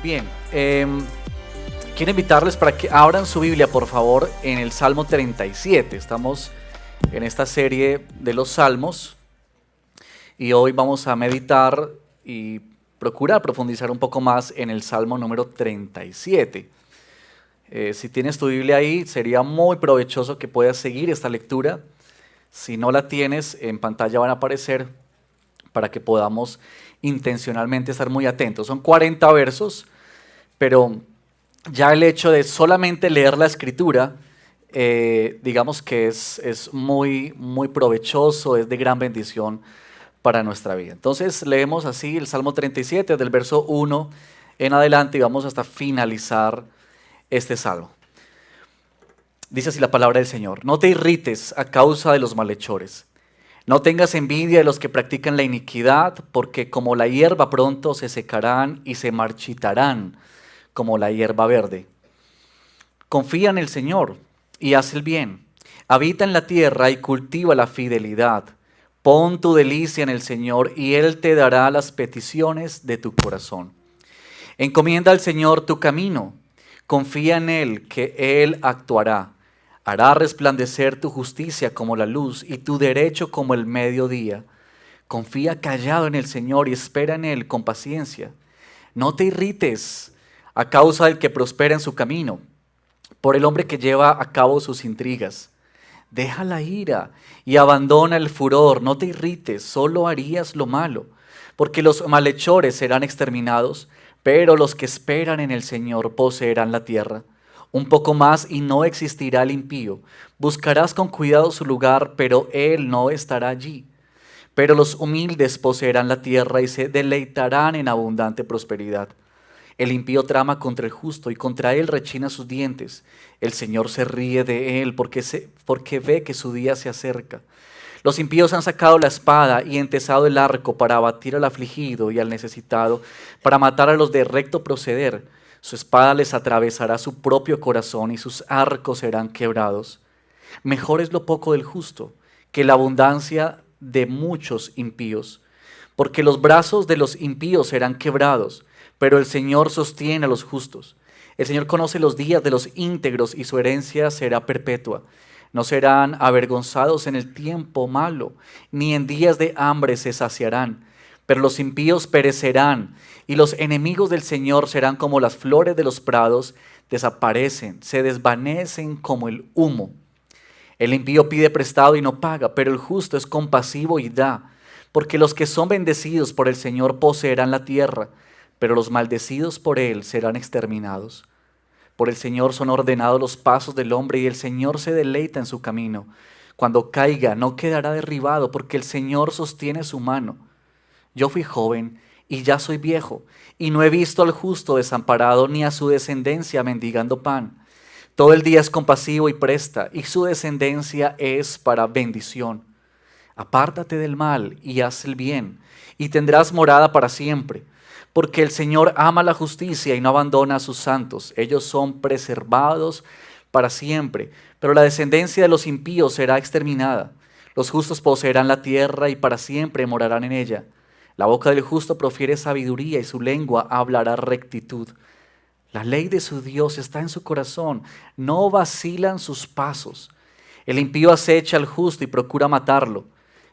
Bien, quiero invitarles para que abran su Biblia, por favor, en el Salmo 37. Estamos en esta serie de los Salmos y hoy vamos a meditar y procurar profundizar un poco más en el Salmo número 37. Si tienes tu Biblia ahí, sería muy provechoso que puedas seguir esta lectura. Si no la tienes, en pantalla van a aparecer para que podamos intencionalmente estar muy atentos. Son 40 versos, pero ya el hecho de solamente leer la escritura, digamos que es muy, muy provechoso, es de gran bendición para nuestra vida. Entonces leemos así el Salmo 37, del verso 1 en adelante, y vamos hasta finalizar este salmo. Dice así la palabra del Señor: no te irrites a causa de los malhechores. No tengas envidia de los que practican la iniquidad, porque como la hierba pronto se secarán y se marchitarán como la hierba verde. Confía en el Señor y haz el bien. Habita en la tierra y cultiva la fidelidad. Pon tu delicia en el Señor y Él te dará las peticiones de tu corazón. Encomienda al Señor tu camino. Confía en Él, que Él actuará. Hará resplandecer tu justicia como la luz y tu derecho como el mediodía. Confía callado en el Señor y espera en Él con paciencia. No te irrites a causa del que prospera en su camino, por el hombre que lleva a cabo sus intrigas. Deja la ira y abandona el furor. No te irrites, solo harías lo malo, porque los malhechores serán exterminados, pero los que esperan en el Señor poseerán la tierra. Un poco más y no existirá el impío. Buscarás con cuidado su lugar, pero él no estará allí. Pero los humildes poseerán la tierra y se deleitarán en abundante prosperidad. El impío trama contra el justo y contra él rechina sus dientes. El Señor se ríe de él porque ve que su día se acerca. Los impíos han sacado la espada y entesado el arco para abatir al afligido y al necesitado, para matar a los de recto proceder. Su espada les atravesará su propio corazón y sus arcos serán quebrados. Mejor es lo poco del justo que la abundancia de muchos impíos, porque los brazos de los impíos serán quebrados, pero el Señor sostiene a los justos. El Señor conoce los días de los íntegros y su herencia será perpetua. No serán avergonzados en el tiempo malo, ni en días de hambre se saciarán. Pero los impíos perecerán, y los enemigos del Señor serán como las flores de los prados, desaparecen, se desvanecen como el humo. El impío pide prestado y no paga, pero el justo es compasivo y da. Porque los que son bendecidos por el Señor poseerán la tierra, pero los maldecidos por él serán exterminados. Por el Señor son ordenados los pasos del hombre, y el Señor se deleita en su camino. Cuando caiga no quedará derribado, porque el Señor sostiene su mano. Yo fui joven y ya soy viejo, y no he visto al justo desamparado, ni a su descendencia mendigando pan. Todo el día es compasivo y presta, y su descendencia es para bendición. Apártate del mal y haz el bien, y tendrás morada para siempre. Porque el Señor ama la justicia y no abandona a sus santos. Ellos son preservados para siempre, pero la descendencia de los impíos será exterminada. Los justos poseerán la tierra y para siempre morarán en ella. La boca del justo profiere sabiduría y su lengua hablará rectitud. La ley de su Dios está en su corazón, no vacilan sus pasos. El impío acecha al justo y procura matarlo.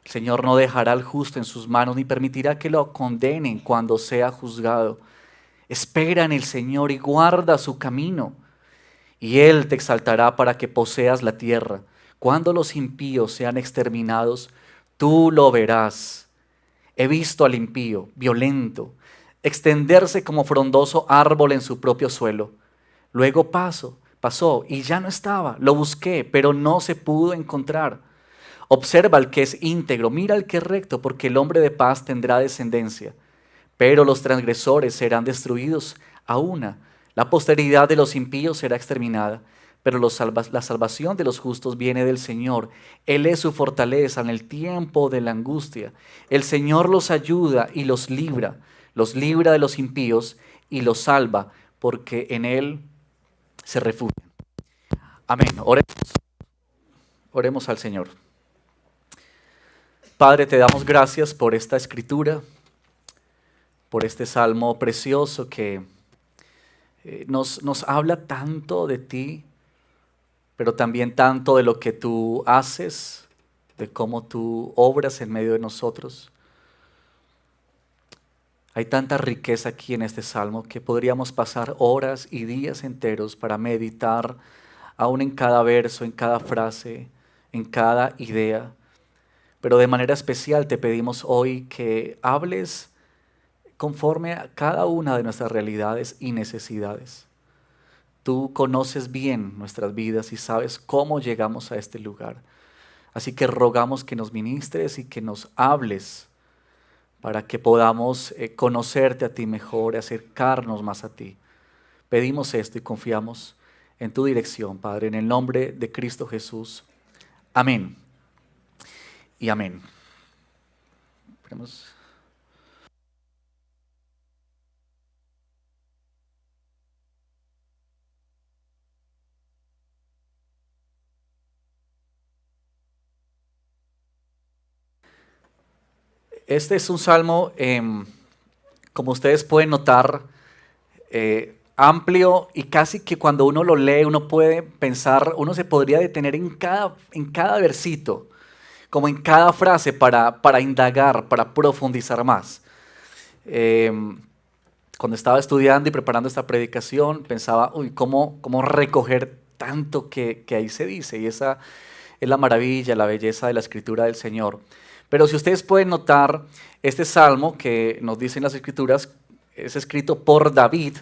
El Señor no dejará al justo en sus manos, ni permitirá que lo condenen cuando sea juzgado. Espera en el Señor y guarda su camino, y Él te exaltará para que poseas la tierra. Cuando los impíos sean exterminados, tú lo verás. He visto al impío, violento, extenderse como frondoso árbol en su propio suelo. Luego pasó y ya no estaba. Lo busqué, pero no se pudo encontrar. Observa al que es íntegro, mira al que es recto, porque el hombre de paz tendrá descendencia. Pero los transgresores serán destruidos a una. La posteridad de los impíos será exterminada. Pero la salvación de los justos viene del Señor. Él es su fortaleza en el tiempo de la angustia. El Señor los ayuda y los libra de los impíos y los salva, porque en Él se refugian. Amén. Oremos al Señor. Padre, te damos gracias por esta escritura, por este salmo precioso que nos habla tanto de ti, pero también tanto de lo que tú haces, de cómo tú obras en medio de nosotros. Hay tanta riqueza aquí en este salmo que podríamos pasar horas y días enteros para meditar aún en cada verso, en cada frase, en cada idea. Pero de manera especial te pedimos hoy que hables conforme a cada una de nuestras realidades y necesidades. Tú conoces bien nuestras vidas y sabes cómo llegamos a este lugar. Así que rogamos que nos ministres y que nos hables para que podamos conocerte a ti mejor, acercarnos más a ti. Pedimos esto y confiamos en tu dirección, Padre, en el nombre de Cristo Jesús. Amén y amén. Esperemos. Este es un salmo, como ustedes pueden notar, amplio, y casi que cuando uno lo lee uno puede pensar, uno se podría detener en cada versito, como en cada frase para indagar, para profundizar más. Eh, Cuando estaba estudiando y preparando esta predicación pensaba, uy, ¿cómo recoger tanto que ahí se dice? Y esa es la maravilla, la belleza de la escritura del Señor. Pero si ustedes pueden notar, este salmo que nos dicen las escrituras es escrito por David.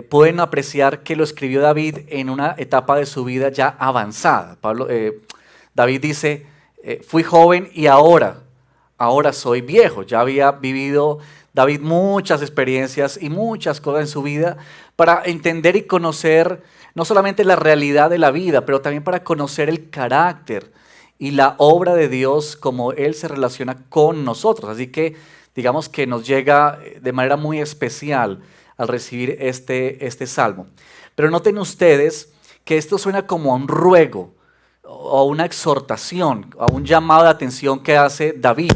Pueden apreciar que lo escribió David en una etapa de su vida ya avanzada. David dice, fui joven y ahora soy viejo. Ya había vivido David muchas experiencias y muchas cosas en su vida para entender y conocer no solamente la realidad de la vida, pero también para conocer el carácter y la obra de Dios como Él se relaciona con nosotros. Así que digamos que nos llega de manera muy especial al recibir este salmo. Pero noten ustedes que esto suena como a un ruego o a una exhortación, a un llamado de atención que hace David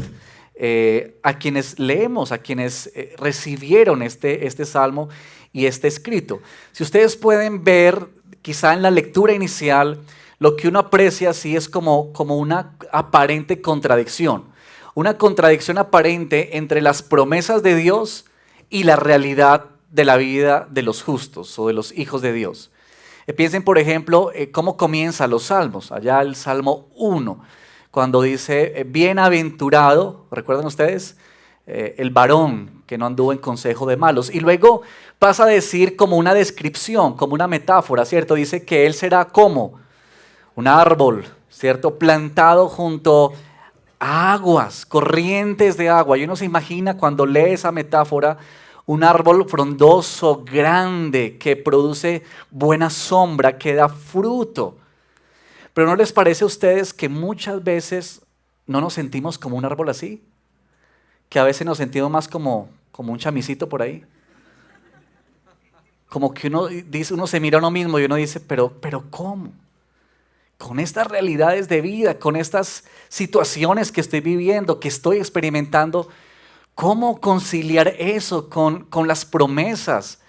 a quienes leemos, a quienes recibieron este salmo y este escrito. Si ustedes pueden ver, quizá en la lectura inicial, lo que uno aprecia así es como una aparente contradicción. Una contradicción aparente entre las promesas de Dios y la realidad de la vida de los justos o de los hijos de Dios. Piensen, por ejemplo, cómo comienzan los salmos. Allá el Salmo 1, cuando dice, bienaventurado, ¿recuerdan ustedes? El varón que no anduvo en consejo de malos. Y luego pasa a decir como una descripción, como una metáfora, ¿cierto? Dice que él será como un árbol, ¿cierto? Plantado junto a aguas, corrientes de agua. Y uno se imagina cuando lee esa metáfora, un árbol frondoso, grande, que produce buena sombra, que da fruto. Pero ¿no les parece a ustedes que muchas veces no nos sentimos como un árbol así? Que a veces nos sentimos más como un chamisito por ahí. Como que uno se mira a uno mismo y uno dice, pero ¿cómo? Con estas realidades de vida, con estas situaciones que estoy viviendo, que estoy experimentando, ¿cómo conciliar eso con las promesas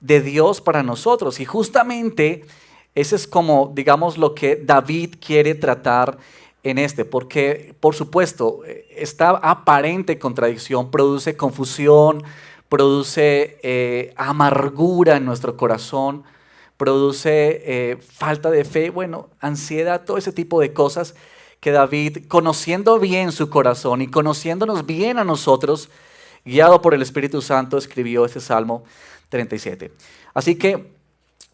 de Dios para nosotros? Y justamente ese es como, digamos, lo que David quiere tratar en porque, por supuesto, esta aparente contradicción produce confusión, produce amargura en nuestro corazón, produce falta de fe, bueno, ansiedad, todo ese tipo de cosas que David, conociendo bien su corazón y conociéndonos bien a nosotros, guiado por el Espíritu Santo, escribió ese Salmo 37. Así que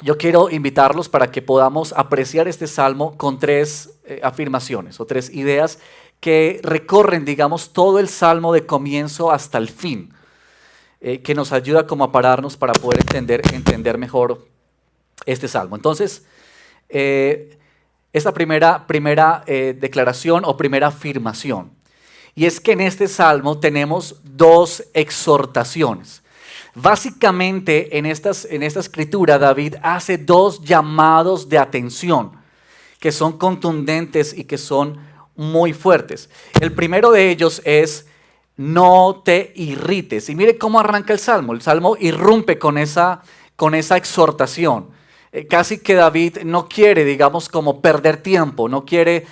yo quiero invitarlos para que podamos apreciar este Salmo con tres afirmaciones o tres ideas que recorren, digamos, todo el Salmo de comienzo hasta el fin, que nos ayuda como a pararnos para poder entender mejor este Salmo. Entonces, esta primera declaración o primera afirmación, y es que en este Salmo tenemos dos exhortaciones. Básicamente en esta escritura David hace dos llamados de atención que son contundentes y que son muy fuertes. El primero de ellos es no te irrites. Y mire cómo arranca el Salmo. El Salmo irrumpe con esa con esa exhortación. Casi que David no quiere, digamos, como perder tiempo, no quiere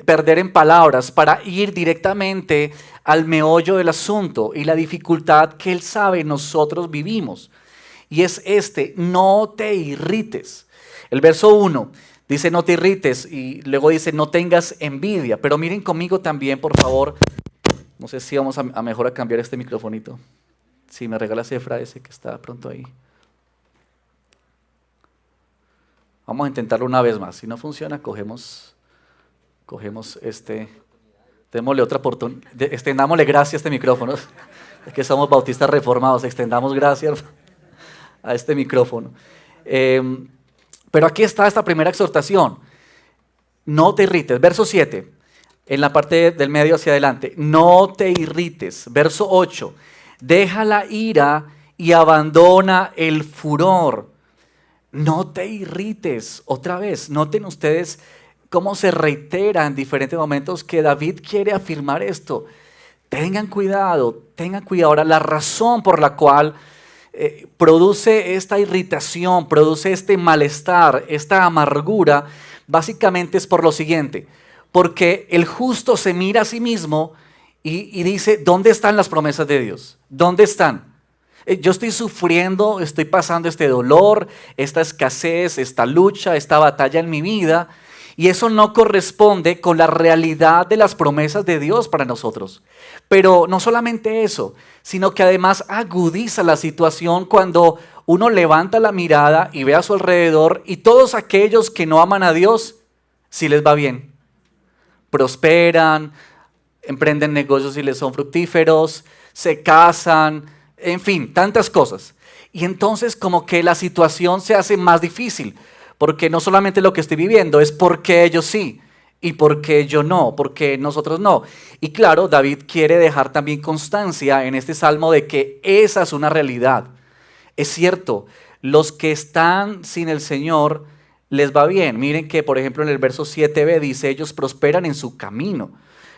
perder en palabras para ir directamente al meollo del asunto y la dificultad que él sabe nosotros vivimos. Y es no te irrites. El verso 1 dice no te irrites y luego dice no tengas envidia. Pero miren conmigo también, por favor. No sé si vamos a mejor a cambiar este microfonito. Si me regalas Efra ese que está pronto ahí. Vamos a intentarlo una vez más. Si no funciona, cogemos démosle otra oportunidad. Extendámosle gracia a este micrófono. Es que somos bautistas reformados. Extendamos gracias a este micrófono. Pero aquí está esta primera exhortación. No te irrites. Verso 7. En la parte del medio hacia adelante. No te irrites. Verso 8. Deja la ira y abandona el furor. No te irrites. Otra vez, noten ustedes cómo se reitera en diferentes momentos que David quiere afirmar esto. Tengan cuidado, tengan cuidado. Ahora, la razón por la cual produce esta irritación, produce este malestar, esta amargura, básicamente es por lo siguiente. Porque el justo se mira a sí mismo y dice, ¿dónde están las promesas de Dios? ¿Dónde están? Yo estoy sufriendo, estoy pasando este dolor, esta escasez, esta lucha, esta batalla en mi vida, y eso no corresponde con la realidad de las promesas de Dios para nosotros. Pero no solamente eso, sino que además agudiza la situación cuando uno levanta la mirada y ve a su alrededor y todos aquellos que no aman a Dios, sí les va bien. Prosperan, emprenden negocios y les son fructíferos, se casan, en fin, tantas cosas. Y entonces como que la situación se hace más difícil, porque no solamente lo que estoy viviendo es porque ellos sí, y porque yo no, porque nosotros no. Y claro, David quiere dejar también constancia en este salmo de que esa es una realidad. Es cierto, los que están sin el Señor les va bien. Miren que, por ejemplo, en el verso 7b dice, ellos prosperan en su camino.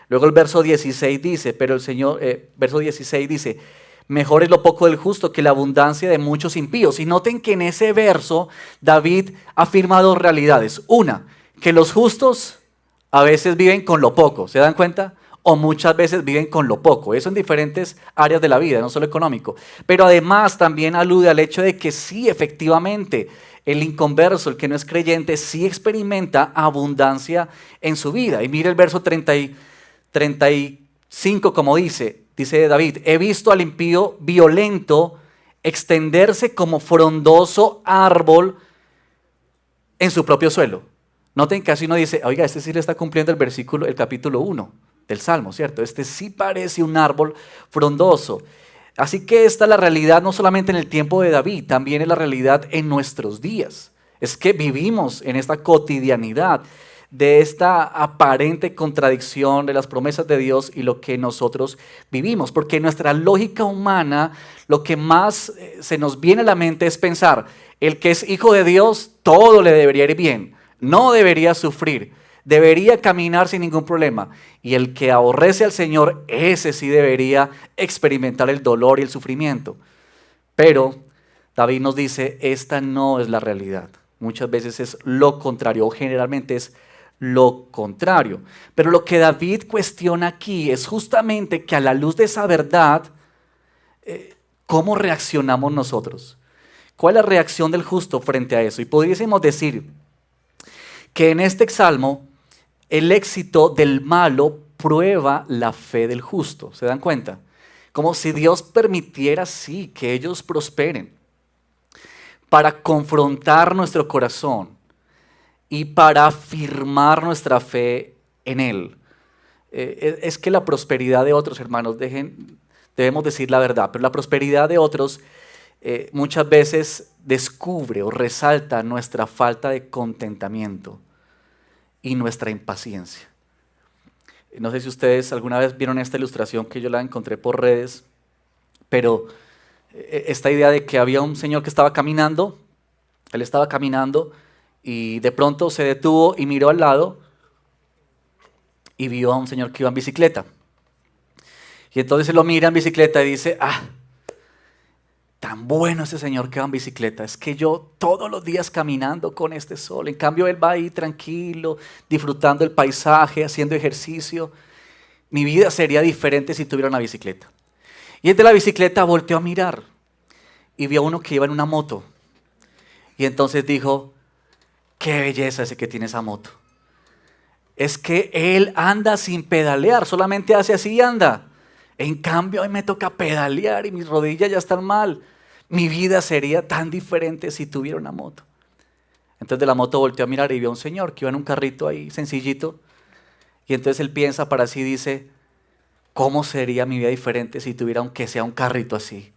Luego el verso 16 dice, pero el Señor, verso 16 dice, mejor es lo poco del justo que la abundancia de muchos impíos. Y noten que en ese verso David afirma dos realidades. Una, que los justos a veces viven con lo poco, ¿se dan cuenta? O muchas veces viven con lo poco. Eso en diferentes áreas de la vida, no solo económico. Pero además también alude al hecho de que sí, efectivamente, el inconverso, el que no es creyente, sí experimenta abundancia en su vida. Y mire el verso 35 como dice David, he visto al impío violento extenderse como frondoso árbol en su propio suelo. Noten que así uno dice, oiga, este sí le está cumpliendo el capítulo 1 del Salmo, ¿cierto? Este sí parece un árbol frondoso. Así que esta es la realidad no solamente en el tiempo de David, también es la realidad en nuestros días. Es que vivimos en esta cotidianidad de esta aparente contradicción de las promesas de Dios y lo que nosotros vivimos. Porque nuestra lógica humana, lo que más se nos viene a la mente es pensar, el que es hijo de Dios, todo le debería ir bien, no debería sufrir, debería caminar sin ningún problema. Y el que aborrece al Señor, ese sí debería experimentar el dolor y el sufrimiento. Pero David nos dice, esta no es la realidad. Muchas veces es lo contrario, o generalmente es lo contrario. Pero lo que David cuestiona aquí es justamente que a la luz de esa verdad, ¿cómo reaccionamos nosotros? ¿Cuál es la reacción del justo frente a eso? Y podríamos decir que en este salmo el éxito del malo prueba la fe del justo. ¿Se dan cuenta? Como si Dios permitiera, sí, que ellos prosperen para confrontar nuestro corazón y para afirmar nuestra fe en Él. Es que la prosperidad de otros, hermanos, debemos decir la verdad, pero la prosperidad de otros muchas veces descubre o resalta nuestra falta de contentamiento y nuestra impaciencia. No sé si ustedes alguna vez vieron esta ilustración que yo la encontré por redes, pero esta idea de que había un señor que estaba caminando, él estaba caminando y de pronto se detuvo y miró al lado y vio a un señor que iba en bicicleta. Y entonces él lo mira en bicicleta y dice, tan bueno ese señor que va en bicicleta, es que yo todos los días caminando con este sol, en cambio él va ahí tranquilo, disfrutando el paisaje, haciendo ejercicio. Mi vida sería diferente si tuviera una bicicleta. Y desde la bicicleta volteó a mirar y vio a uno que iba en una moto. Y entonces dijo, qué belleza ese que tiene esa moto. Es que él anda sin pedalear, solamente hace así y anda. En cambio, a mí me toca pedalear y mis rodillas ya están mal. Mi vida sería tan diferente si tuviera una moto. Entonces de la moto volteó a mirar y vio a un señor que iba en un carrito ahí, sencillito. Y entonces él piensa para sí, dice, ¿cómo sería mi vida diferente si tuviera aunque sea un carrito así?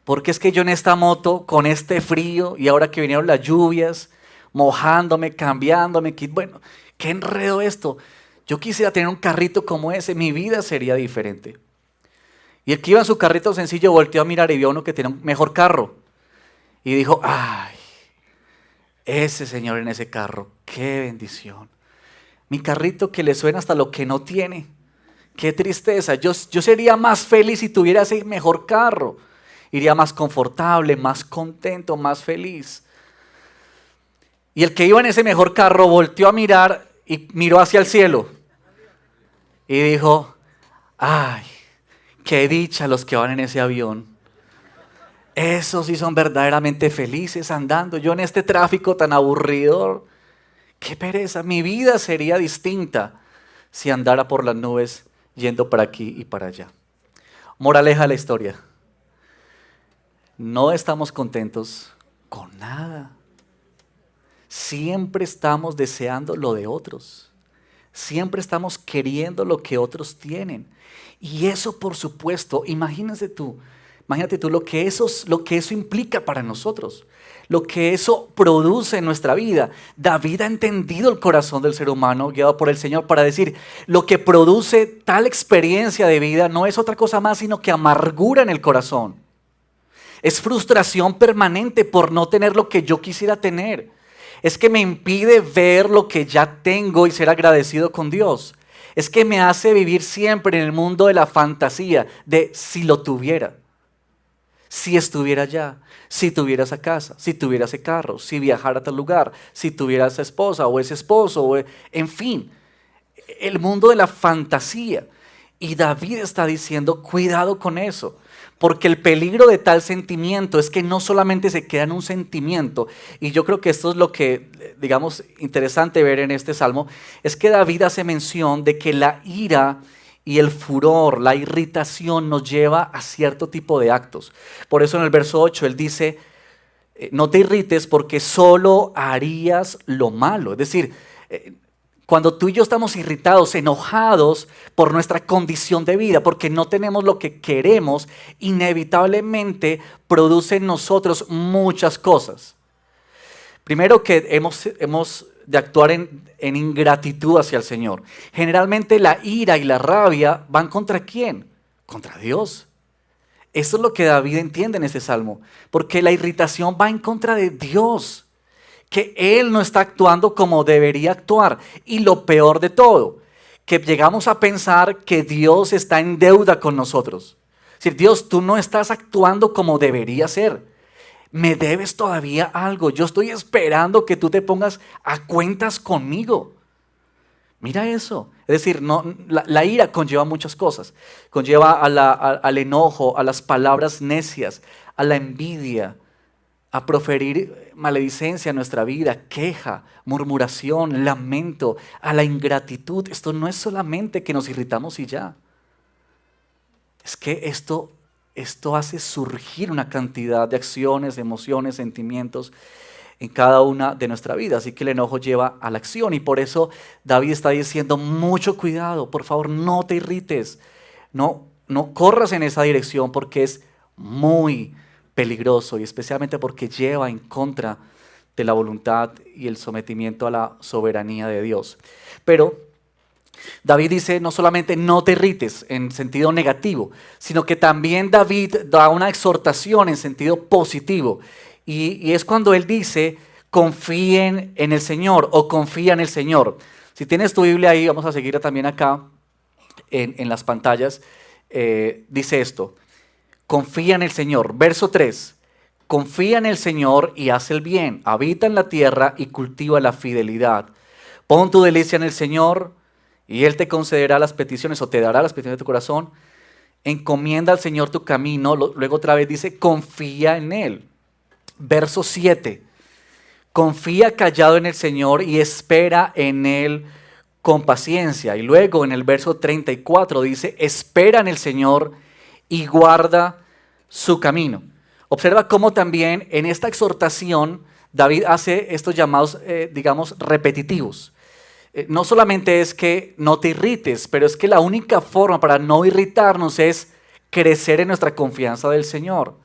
Porque es que yo en esta moto, con este frío y ahora que vinieron las lluvias, mojándome, cambiándome, bueno, qué enredo esto. Yo quisiera tener un carrito como ese, mi vida sería diferente. Y el que iba en su carrito sencillo volteó a mirar y vio a uno que tenía un mejor carro. Y dijo, ay, ese señor en ese carro, qué bendición. Mi carrito que le suena hasta lo que no tiene. Qué tristeza. Yo sería más feliz si tuviera ese mejor carro. Iría más confortable, más contento, más feliz. Y el que iba en ese mejor carro volteó a mirar y miró hacia el cielo. Y dijo, ay, qué dicha los que van en ese avión. Esos sí son verdaderamente felices andando. Yo en este tráfico tan aburrido, qué pereza. Mi vida sería distinta si andara por las nubes yendo para aquí y para allá. Moraleja de la historia. No estamos contentos con nada. Siempre estamos deseando lo de otros. Siempre estamos queriendo lo que otros tienen. Y eso, por supuesto, imagínate tú lo que eso implica para nosotros. Lo que eso produce en nuestra vida. David ha entendido el corazón del ser humano guiado por el Señor para decir, lo que produce tal experiencia de vida no es otra cosa más sino que amargura en el corazón. Es frustración permanente por no tener lo que yo quisiera tener. Es que me impide ver lo que ya tengo y ser agradecido con Dios. Es que me hace vivir siempre en el mundo de la fantasía, de si lo tuviera. Si estuviera allá, si tuviera esa casa, si tuviera ese carro, si viajara a tal lugar, si tuviera esa esposa o ese esposo, en fin, el mundo de la fantasía. Y David está diciendo, cuidado con eso, porque el peligro de tal sentimiento es que no solamente se queda en un sentimiento, y yo creo que esto es lo que, digamos, interesante ver en este salmo, es que David hace mención de que la ira y el furor, la irritación nos lleva a cierto tipo de actos. Por eso en el verso 8 él dice, no te irrites porque solo harías lo malo. Es decir, cuando tú y yo estamos irritados, enojados por nuestra condición de vida, porque no tenemos lo que queremos, inevitablemente produce en nosotros muchas cosas. Primero que hemos de actuar en ingratitud hacia el Señor. Generalmente la ira y la rabia van ¿contra quién? Contra Dios. Eso es lo que David entiende en este salmo, porque la irritación va en contra de Dios, que Él no está actuando como debería actuar. Y lo peor de todo, que llegamos a pensar que Dios está en deuda con nosotros. Es decir, Dios, tú no estás actuando como debería ser. Me debes todavía algo. Yo estoy esperando que tú te pongas a cuentas conmigo. Mira eso. Es decir, la ira conlleva muchas cosas. Conlleva al enojo, a las palabras necias, a la envidia, a proferir maledicencia en nuestra vida, queja, murmuración, lamento, a la ingratitud. Esto no es solamente que nos irritamos y ya. Es que esto hace surgir una cantidad de acciones, de emociones, sentimientos en cada una de nuestra vida. Así que el enojo lleva a la acción y por eso David está diciendo mucho cuidado, por favor no te irrites, no corras en esa dirección porque es muy peligroso y especialmente porque lleva en contra de la voluntad y el sometimiento a la soberanía de Dios. Pero David dice no solamente no te irrites en sentido negativo, sino que también David da una exhortación en sentido positivo. Y es cuando él dice, confíen en el Señor o confía en el Señor. Si tienes tu Biblia ahí, vamos a seguir también acá en las pantallas, dice esto. confía en el Señor. Verso 3, confía en el Señor y haz el bien, habita en la tierra y cultiva la fidelidad. Pon tu delicia en el Señor y Él te concederá las peticiones o te dará las peticiones de tu corazón. Encomienda al Señor tu camino. Luego otra vez dice, confía en Él. Verso 7, confía callado en el Señor y espera en Él con paciencia. Y luego en el verso 34 dice, espera en el Señor y guarda su camino. Observa cómo también en esta exhortación David hace estos llamados, digamos, repetitivos. No solamente es que no te irrites, pero es que la única forma para no irritarnos es crecer en nuestra confianza del Señor.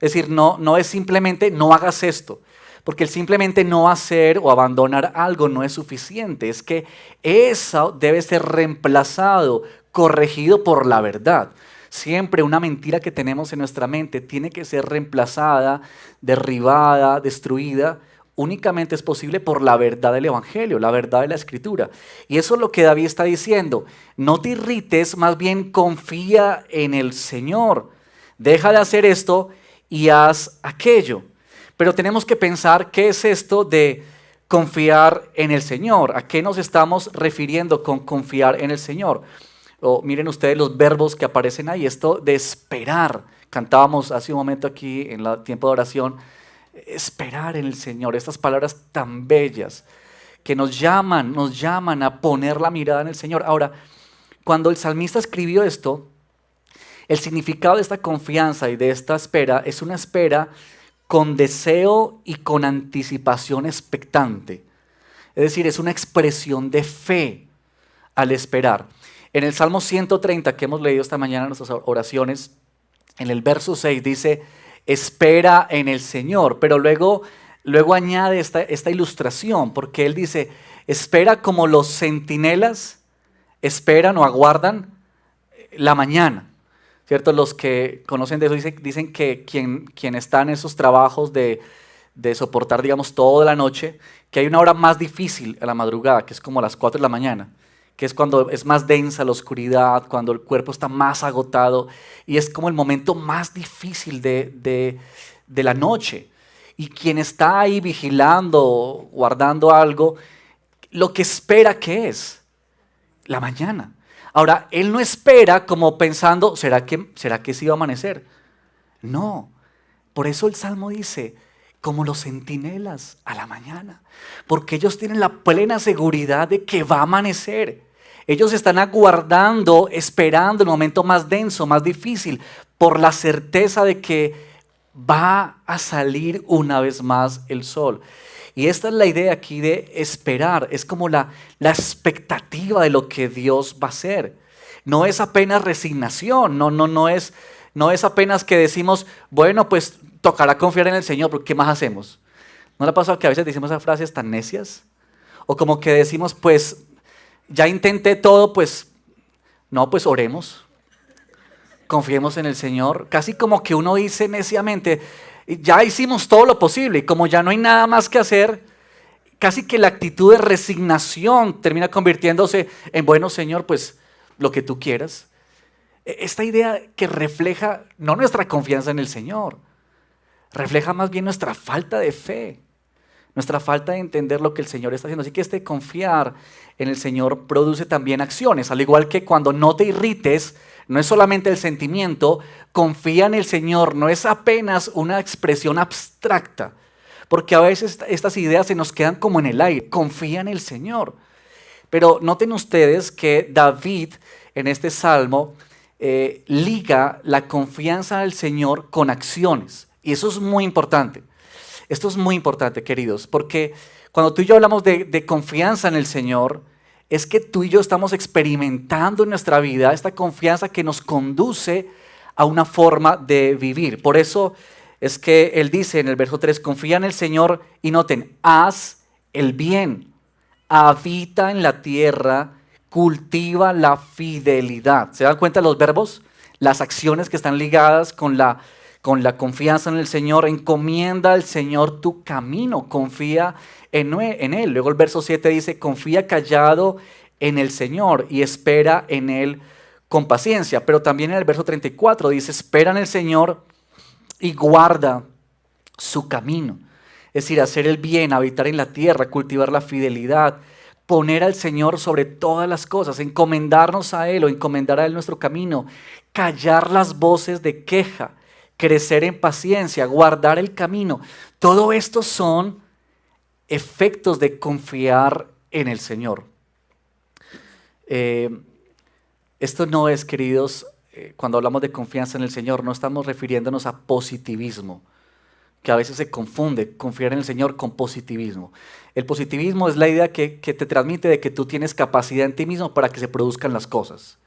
Es decir, no es simplemente no hagas esto, porque el simplemente no hacer o abandonar algo no es suficiente. Es que eso debe ser reemplazado, corregido por la verdad. Siempre una mentira que tenemos en nuestra mente tiene que ser reemplazada, derribada, destruida. Únicamente es posible por la verdad del Evangelio, la verdad de la Escritura. Y eso es lo que David está diciendo. No te irrites, más bien confía en el Señor. Deja de hacer esto y haz aquello. Pero tenemos que pensar qué es esto de confiar en el Señor. ¿A qué nos estamos refiriendo con confiar en el Señor? Miren ustedes los verbos que aparecen ahí. Esto de esperar. Cantábamos hace un momento aquí en el tiempo de oración. Esperar en el Señor, estas palabras tan bellas que nos llaman a poner la mirada en el Señor. Ahora, cuando el salmista escribió esto, el significado de esta confianza y de esta espera es una espera con deseo y con anticipación expectante. Es decir, es una expresión de fe al esperar. En el Salmo 130 que hemos leído esta mañana en nuestras oraciones, en el verso 6 dice, espera en el Señor, pero luego añade esta ilustración, porque él dice, espera como los centinelas esperan o aguardan la mañana, ¿cierto? Los que conocen de eso dicen que quien está en esos trabajos de soportar, digamos, toda la noche, que hay una hora más difícil a la madrugada, que es como a las 4 de la mañana, que es cuando es más densa la oscuridad, cuando el cuerpo está más agotado y es como el momento más difícil de la noche. Y quien está ahí vigilando, guardando algo, lo que espera, ¿qué es? La mañana. Ahora, él no espera como pensando, ¿será que sí va a amanecer? No, por eso el Salmo dice, como los centinelas a la mañana, porque ellos tienen la plena seguridad de que va a amanecer. Ellos están aguardando, esperando el momento más denso, más difícil, por la certeza de que va a salir una vez más el sol. Y esta es la idea aquí de esperar, es como la expectativa de lo que Dios va a hacer. No es apenas resignación, no es apenas que decimos, bueno, pues tocará confiar en el Señor, porque ¿qué más hacemos? ¿No le ha pasado que a veces decimos esas frases tan necias? O como que decimos, pues, ya intenté todo, pues, no, pues oremos. Confiemos en el Señor. Casi como que uno dice neciamente, ya hicimos todo lo posible y como ya no hay nada más que hacer, casi que la actitud de resignación termina convirtiéndose en, bueno, Señor, pues lo que tú quieras. Esta idea que refleja no nuestra confianza en el Señor, refleja más bien nuestra falta de fe, nuestra falta de entender lo que el Señor está haciendo. Así que este confiar en el Señor produce también acciones, al igual que cuando no te irrites, no es solamente el sentimiento, confía en el Señor, no es apenas una expresión abstracta, porque a veces estas ideas se nos quedan como en el aire, confía en el Señor. Pero noten ustedes que David en este salmo liga la confianza en el Señor con acciones, y eso es muy importante. Esto es muy importante, queridos, porque cuando tú y yo hablamos de confianza en el Señor, es que tú y yo estamos experimentando en nuestra vida esta confianza que nos conduce a una forma de vivir. Por eso es que él dice en el verso 3, confía en el Señor y noten, haz el bien, habita en la tierra, cultiva la fidelidad. ¿Se dan cuenta los verbos? Las acciones que están ligadas con la confianza en el Señor. Encomienda al Señor tu camino, confía en Él. Luego el verso 7 dice, confía callado en el Señor y espera en Él con paciencia. Pero también en el verso 34 dice, espera en el Señor y guarda su camino. Es decir, hacer el bien, habitar en la tierra, cultivar la fidelidad, poner al Señor sobre todas las cosas, encomendarnos a Él o encomendar a Él nuestro camino, callar las voces de queja, crecer en paciencia, guardar el camino. Todo esto son efectos de confiar en el Señor. Esto no es, queridos, cuando hablamos de confianza en el Señor, no estamos refiriéndonos a positivismo, que a veces se confunde confiar en el Señor con positivismo. El positivismo es la idea que te transmite de que tú tienes capacidad en ti mismo para que se produzcan las cosas.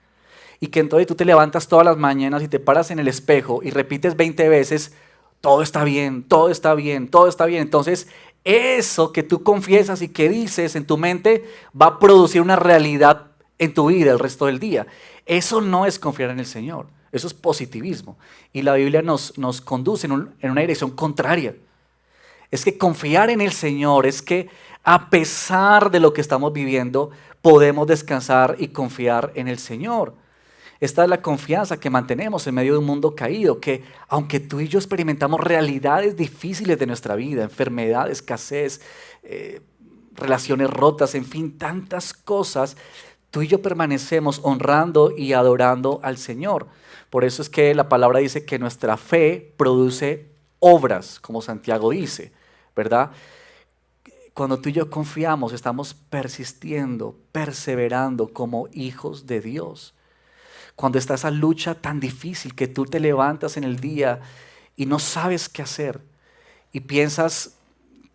Y que entonces tú te levantas todas las mañanas y te paras en el espejo y repites 20 veces, todo está bien, todo está bien, todo está bien. Entonces, eso que tú confiesas y que dices en tu mente va a producir una realidad en tu vida el resto del día. Eso no es confiar en el Señor, eso es positivismo. Y la Biblia nos conduce en una dirección contraria. Es que confiar en el Señor es que a pesar de lo que estamos viviendo, podemos descansar y confiar en el Señor. Esta es la confianza que mantenemos en medio de un mundo caído, que aunque tú y yo experimentamos realidades difíciles de nuestra vida, enfermedad, escasez, relaciones rotas, en fin, tantas cosas, tú y yo permanecemos honrando y adorando al Señor. Por eso es que la palabra dice que nuestra fe produce obras, como Santiago dice, ¿verdad? Cuando tú y yo confiamos, estamos persistiendo, perseverando como hijos de Dios. Cuando está esa lucha tan difícil que tú te levantas en el día y no sabes qué hacer y piensas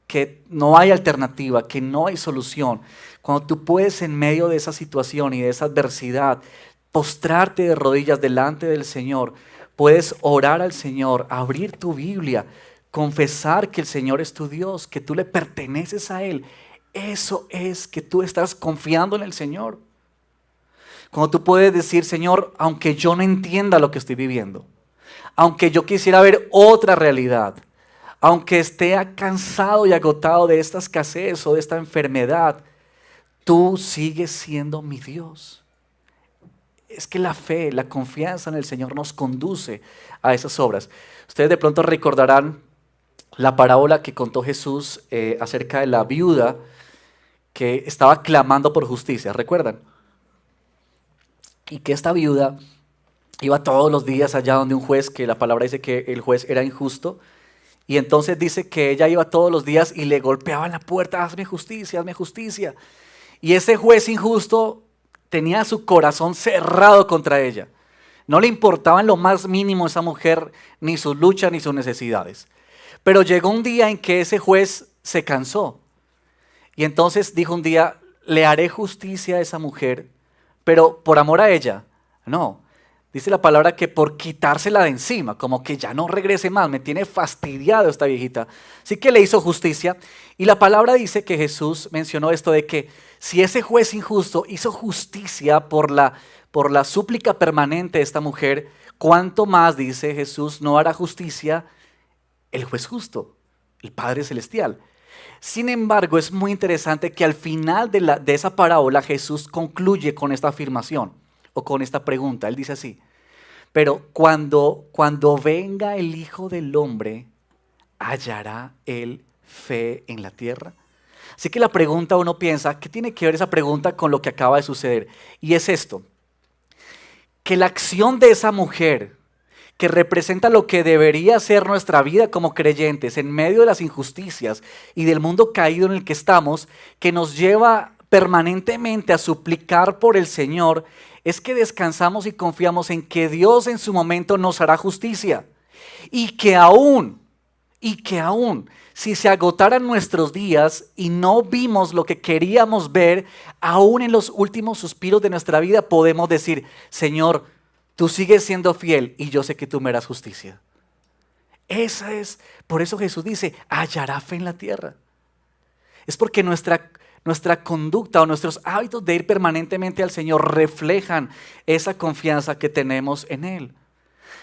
que no hay alternativa, que no hay solución, cuando tú puedes en medio de esa situación y de esa adversidad postrarte de rodillas delante del Señor, puedes orar al Señor, abrir tu Biblia, confesar que el Señor es tu Dios, que tú le perteneces a Él. Eso es que tú estás confiando en el Señor. Cuando tú puedes decir, Señor, aunque yo no entienda lo que estoy viviendo, aunque yo quisiera ver otra realidad, aunque esté cansado y agotado de esta escasez o de esta enfermedad, tú sigues siendo mi Dios. Es que la fe, la confianza en el Señor nos conduce a esas obras. Ustedes de pronto recordarán la parábola que contó Jesús acerca de la viuda que estaba clamando por justicia, ¿recuerdan? Y que esta viuda iba todos los días allá donde un juez, que la palabra dice que el juez era injusto, y entonces dice que ella iba todos los días y le golpeaba en la puerta, hazme justicia, hazme justicia. Y ese juez injusto tenía su corazón cerrado contra ella. No le importaba en lo más mínimo a esa mujer, ni sus luchas, ni sus necesidades. Pero llegó un día en que ese juez se cansó. Y entonces dijo un día, le haré justicia a esa mujer, pero por amor a ella, no. Dice la palabra que por quitársela de encima, como que ya no regrese más, me tiene fastidiado esta viejita. Así que le hizo justicia. Y la palabra dice que Jesús mencionó esto de que si ese juez injusto hizo justicia por la súplica permanente de esta mujer, ¿cuánto más, dice Jesús, no hará justicia el juez justo, el Padre Celestial? Sin embargo, es muy interesante que al final de esa parábola Jesús concluye con esta afirmación o con esta pregunta. Él dice así, pero cuando venga el Hijo del Hombre, ¿hallará él fe en la tierra? Así que la pregunta, uno piensa, ¿qué tiene que ver esa pregunta con lo que acaba de suceder? Y es esto, que la acción de esa mujer, que representa lo que debería ser nuestra vida como creyentes en medio de las injusticias y del mundo caído en el que estamos, que nos lleva permanentemente a suplicar por el Señor, es que descansamos y confiamos en que Dios en su momento nos hará justicia y que aún, si se agotaran nuestros días y no vimos lo que queríamos ver, aún en los últimos suspiros de nuestra vida podemos decir, Señor, tú sigues siendo fiel y yo sé que tú me harás justicia. Por eso Jesús dice, hallará fe en la tierra. Es porque nuestra conducta o nuestros hábitos de ir permanentemente al Señor reflejan esa confianza que tenemos en Él.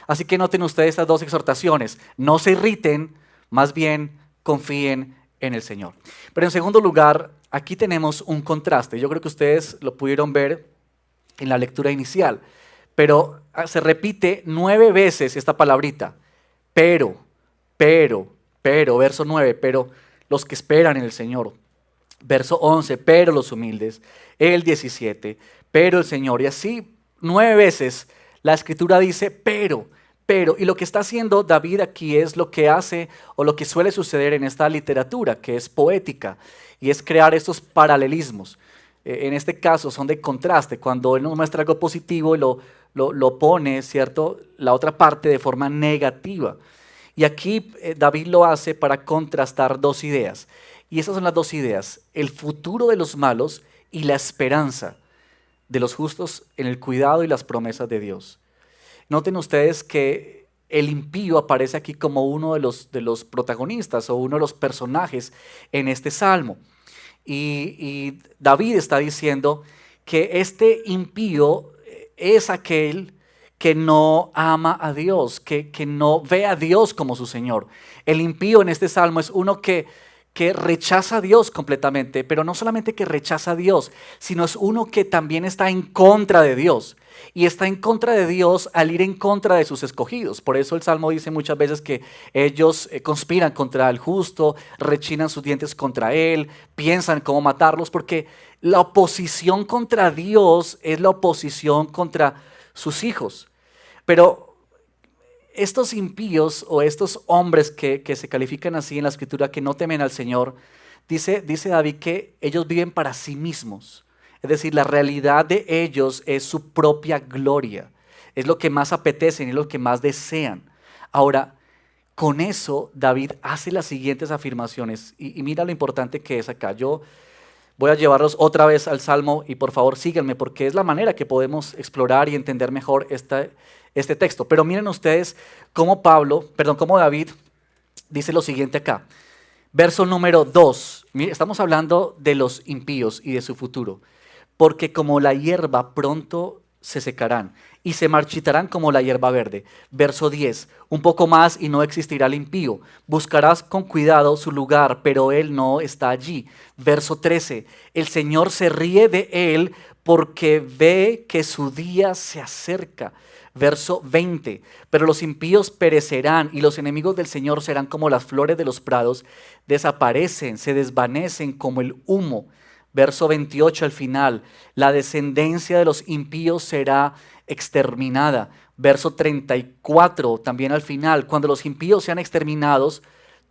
Así que noten ustedes estas dos exhortaciones. No se irriten, más bien confíen en el Señor. Pero en segundo lugar, aquí tenemos un contraste. Yo creo que ustedes lo pudieron ver en la lectura inicial. pero se repite 9 veces esta palabrita, pero, verso 9, pero los que esperan en el Señor. Verso 11, pero los humildes. El 17, pero el Señor. Y así 9 veces la Escritura dice, pero. Y lo que está haciendo David aquí es lo que hace o lo que suele suceder en esta literatura, que es poética, y es crear estos paralelismos. En este caso son de contraste, cuando él nos muestra algo positivo y lo pone, ¿cierto?, la otra parte de forma negativa. Y aquí David lo hace para contrastar dos ideas. Y esas son las dos ideas, el futuro de los malos y la esperanza de los justos en el cuidado y las promesas de Dios. Noten ustedes que el impío aparece aquí como uno de los protagonistas o uno de los personajes en este salmo. Y David está diciendo que este impío es aquel que no ama a Dios, que no ve a Dios como su Señor. El impío en este salmo es uno que rechaza a Dios completamente, pero no solamente que rechaza a Dios, sino es uno que también está en contra de Dios. Y está en contra de Dios al ir en contra de sus escogidos. Por eso el Salmo dice muchas veces que ellos conspiran contra el justo, rechinan sus dientes contra él, piensan cómo matarlos, porque la oposición contra Dios es la oposición contra sus hijos. Pero estos impíos o estos hombres que se califican así en la Escritura, que no temen al Señor, dice David que ellos viven para sí mismos. Es decir, la realidad de ellos es su propia gloria. Es lo que más apetecen, es lo que más desean. Ahora, con eso David hace las siguientes afirmaciones. Y mira lo importante que es acá. Yo voy a llevarlos otra vez al Salmo y por favor síganme porque es la manera que podemos explorar y entender mejor este texto. Pero miren ustedes cómo David dice lo siguiente acá. Verso número 2. Estamos hablando de los impíos y de su futuro. Porque como la hierba pronto se secarán y se marchitarán como la hierba verde. Verso 10. Un poco más y no existirá el impío. Buscarás con cuidado su lugar, pero él no está allí. Verso 13. El Señor se ríe de él porque ve que su día se acerca. Verso 20. Pero los impíos perecerán y los enemigos del Señor serán como las flores de los prados. Desaparecen, se desvanecen como el humo. Verso 28 al final, la descendencia de los impíos será exterminada. Verso 34 también al final, cuando los impíos sean exterminados,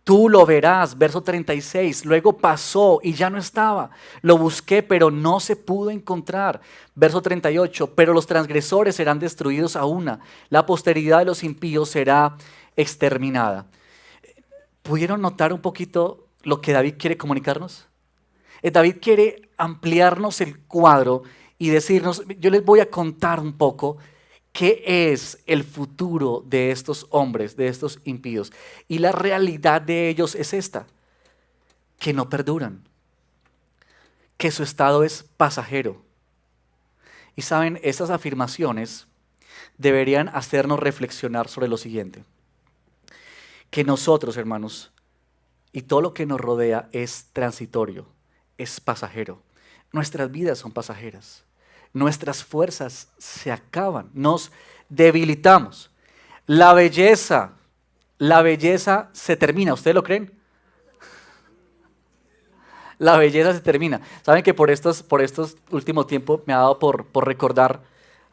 tú lo verás. Verso 36, luego pasó y ya no estaba. Lo busqué, pero no se pudo encontrar. Verso 38, pero los transgresores serán destruidos a una. La posteridad de los impíos será exterminada. ¿Pudieron notar un poquito lo que David quiere comunicarnos? David quiere ampliarnos el cuadro y decirnos, yo les voy a contar un poco qué es el futuro de estos hombres, de estos impíos. Y la realidad de ellos es esta, que no perduran, que su estado es pasajero. Y saben, estas afirmaciones deberían hacernos reflexionar sobre lo siguiente, que nosotros, hermanos, y todo lo que nos rodea es transitorio. Es pasajero. Nuestras vidas son pasajeras. Nuestras fuerzas se acaban. Nos debilitamos. La belleza se termina. ¿Ustedes lo creen? La belleza se termina. Saben que por estos últimos tiempos me ha dado por recordar